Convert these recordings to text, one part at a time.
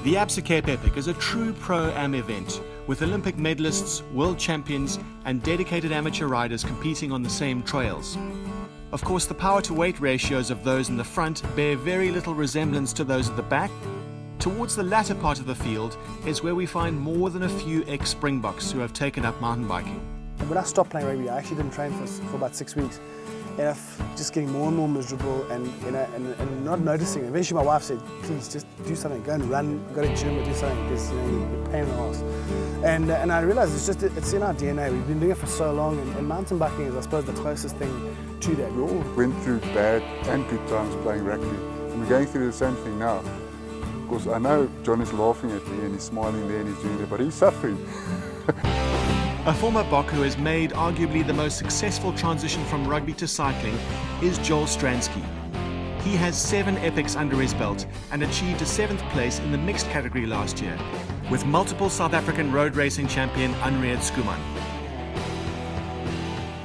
The Absa Cape Epic is a true pro-am event with Olympic medalists, world champions and dedicated amateur riders competing on the same trails. Of course, the power-to-weight ratios of those in the front bear very little resemblance to those at the back. Towards the latter part of the field is where we find more than a few ex-Springboks who have taken up mountain biking. When I stopped playing rugby, I actually didn't train for about 6 weeks. And I'm just getting more and more miserable and not noticing. Eventually my wife said, please just do something, go and run, go to the gym or do something because you're a pain in the arse. And I realized it's in our DNA. We've been doing it for so long and mountain biking is I suppose the closest thing to that. We all went through bad and good times playing rugby and we're going through the same thing now. Of course I know John is laughing at me and he's smiling there and he's doing it, but he's suffering. A former Bok who has made arguably the most successful transition from rugby to cycling is Joel Stransky. He has 7 epics under his belt and achieved a 7th place in the mixed category last year, with multiple South African road racing champion Anriette Schoeman.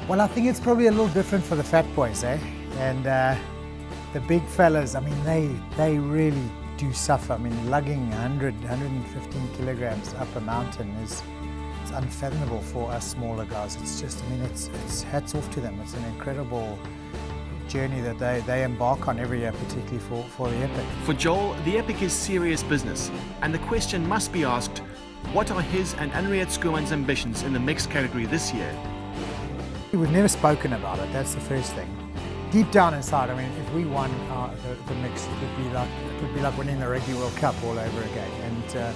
Well, I think it's probably a little different for the fat boys, eh? And the big fellas, I mean, they really do suffer. I mean, lugging 100, 115 kilograms up a mountain is unfathomable for us smaller guys. It's just, I mean, it's hats off to them. It's an incredible journey that they embark on every year, particularly for the Epic. For Joel, the Epic is serious business, and the question must be asked, what are his and Anriette Schoeman's ambitions in the mixed category this year? We've never spoken about it, that's the first thing. Deep down inside, I mean, if we won the mix, it would be like winning the Rugby World Cup all over again. And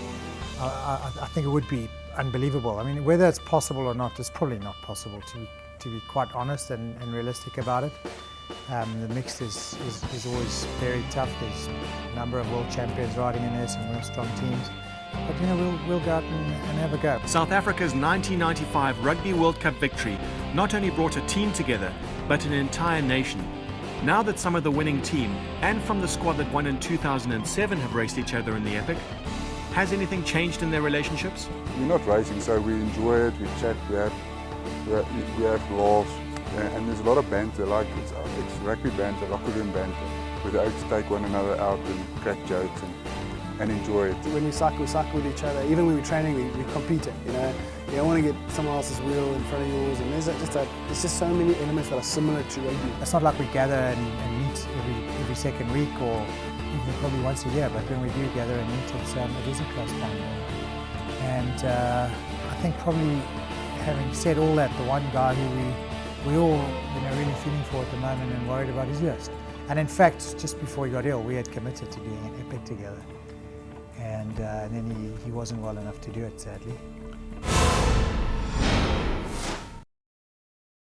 I think it would be unbelievable. I mean, whether it's possible or not, it's probably not possible, to be quite honest and realistic about it. The mixed is always very tough. There's a number of world champions riding in there, some real strong teams. But you know, we'll go out and have a go. South Africa's 1995 Rugby World Cup victory not only brought a team together, but an entire nation. Now that some of the winning team, and from the squad that won in 2007, have raced each other in the Epic, has anything changed in their relationships? We're not racing, so we enjoy it, we chat, we have laughs, and there's a lot of banter, like it's rugby banter, locker room banter, where the oaks take one another out and crack jokes and enjoy it. When we cycle with each other. Even when we're training, we compete it, you know. You don't want to get someone else's wheel in front of yours, and there's just so many elements that are similar to rugby. It's not like we gather and meet every second week or even probably once a year, but when we do gather and meet, it is a close bond. And I think probably having said all that, the one guy who we all really feeling for at the moment and worried about is Joost. And in fact, just before he got ill, we had committed to doing an Epic together. And then he wasn't well enough to do it, sadly.